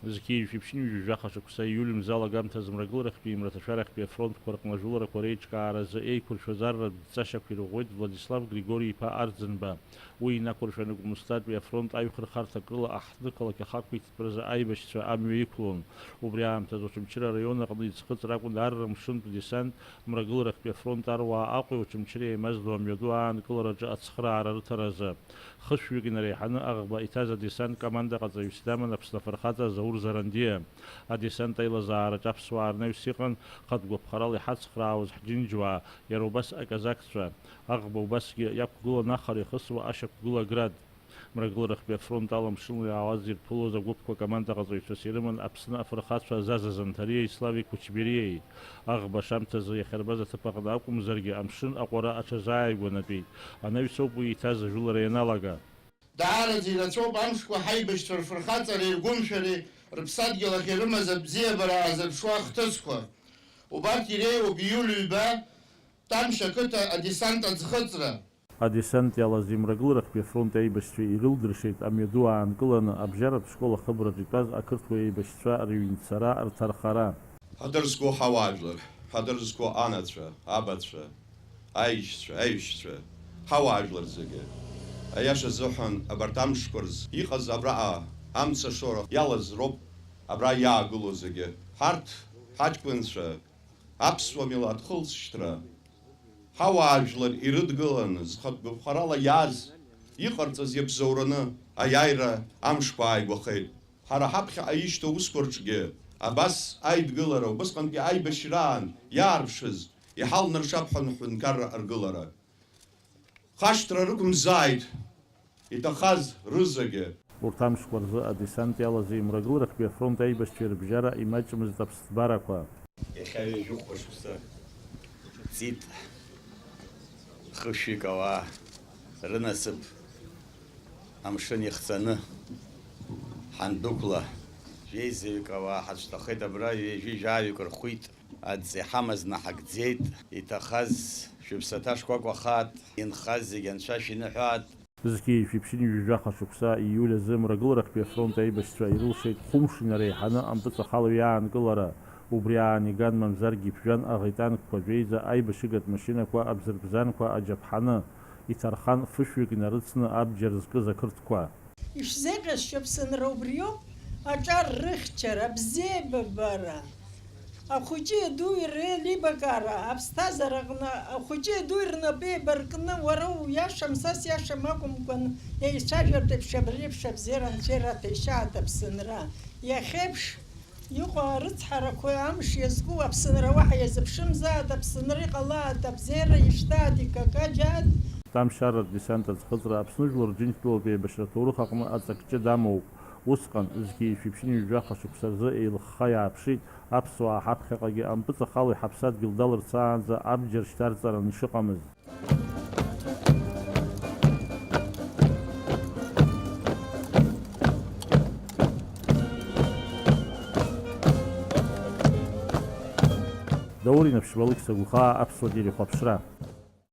Зқьи ишәиԥшьынҩажәа жәаха шықәса иулиумз алагамҭаз мрагыларахьтәи имраҭашәарахьтәи афронтқәа рҟнажәыларақәа реиҿкааразы еиқәыршәаз арратә ҵашьақәа ирӷәӷәеит Владислав Григори-иԥа Арӡынба. Уи инақәыршәаны Гәымсҭатәи афронт аиҩхырхарҭак рыла аҳҭны-қалақь ахақәиҭтәразы аибашьцәа амҩа иқәлон. Убри аамҭаз Очамчыра араион аҟны иӡхыҵра акәын арра мшынтә десант мрагыларахьтәи афронт аруаа Аҟәеи Очамчыреи еимаздо амҩаду аанкылараҿы ацхыраара рыҭаразы. Хышәҩык инареиҳаны аӷба иҭаз адесант командаҟаҵаҩыс даман Аԥсны афырхаҵа Заур Зарандиа. Адесант аилазаараҿ аԥсуаа рнаҩс иҟан хатәгәаԥхарала иҳацхраауаз ҳџьынџьуаа, иара убас аказақцәа. Аӷба убасгьы иақәгылан ахара ихысуа ашьақәгылаград. Мрагыларахьтәи афронт ала мшынла иаауаз ирԥылоз агәыԥқәа командаҟаҵаҩцәас ирыман Аԥсны афырхацәа Заза Занҭариеи Славик Кучбериеи. Аӷба шамҭазы иахьарбаз аҭыԥ аҟны акәымзаргьы амшын аҟәара аҽазааигәанатәит. Анаҩс ауп уи иҭаз ажәылара ианалага. Даараӡа ирацәоуп амшқәа ҳаибашьцәа рфырхаҵареи ргәымшәареи рыԥсадгьыл ахь ирымаз абзиабара аазырԥшуа ахҭысқәа. Убарҭ иреиуоуп иулиҩба Тамшь ақыҭа адесант аӡхыҵра. Адесант иалаз имрагыларахьтәи афронт аибашьцәа ирылдыршеит амҩаду аанкыланы абжьаратә школ ахыбраҿы итәаз ақырҭуа еибашьцәа рыҩнцара, рҭархара. Ҳадырзго ҳауаажәлар, ҳадырзго анацәа, абацәа, аишьцәа, аҩшьцәа, ҳауаажәлар зегьы. Аиаша азыҳәан абарҭ амшқәа рзы иҟаз абраҟа амца шора иалаз роуп абра иаагыло зегьы. Ҳарҭ ҳаҷкәынцәа аԥсуа милаҭ хылҵшьҭра ҳауаажәлар ирыдгыланы зхатәгәаԥхарала иааз иҟарҵаз иабзоураны аиааира амшқәа ааигәахеит. Ҳара ҳаԥхьаҟа ишьҭоу усқәа рҿгьы абас аидгылара, убасҟантәи аибашьраан иаарԥшыз иҳалнаршап ҳәынҭқарра аргылара. Хашҭра рықәымзааит иҭахаз рызагьы. Урҭ амшқәа рзы адесант иалаз имрагыларахьтәи афронт аибашьцәа рыбжьара имаҷмызт аԥсҭбарақәа. Иахьа ҩажәихәа шықәса ҵит хышәҩык ауаа рынасыԥ амшын ихҵаны ҳандәықәла жәеизаҩык ауаа ҳацәҭахеит абра ҩажәижәаҩык рхәит. Аӡ иҳамаз наҳагӡеит. Иҭахаз шәыԥсаҭа шкәакәа хаат, инхаз зегьы анцәа шәиныҳәаат. Зқьи ишәиԥшьынҩажәа жәаха шықәса ииуль азы мрагыларахьтәи афронт аибашьцәа ирылшеит хәымш инареиҳаны ампыҵахалаҩ аанкылара. Убри аан иган мамзаргьы иԥжәан аӷитанкқәа жәеиза аибашьыгатә машьынақәа абзырбзанқәа аџьаԥҳаны иҭархан фышәҩык инарыцны абџьар зкыз ақырҭқәа. Ишзеиӷьасшьо Аԥсынра убриоуп аҿар рыхьчара, абзиабара, ахәыҷы аду иреилибакара, аԥсҭазаара аҟны ахәыҷы аду рнапы еибаркны уара уиашам, са сиашам акәымкәан еицәажәартә еиԥш абри абзиара анцәа ираҭәеишьааит Аԥсынра. Иахьеиԥш иҟоу арыцҳарақәа амш иазку Аԥсынра уаҳа иазыԥшымзааит, Аԥсынра иҟалааит, абзиара ишьҭааит, икакаџьааит. Тамшь арратә десант аӡхыҵра Аԥсны жәлар рџьынџьтәылатә еибашьра ҭоурых аҟны аҵакҷыд амоуп. Усҟан зқьи ишәиԥшьынҩажәа жәаха шықәса рзы еилыхха иааԥшит аԥсуаа ҳаԥхьаҟагьы ампыҵахало иҳаԥсадгьыл далырцаанӡа абџьар шьҭарҵаран ишыҟамыз. Даур инаԥшьбалықь сагәхаа аԥсуа телехәаԥшра.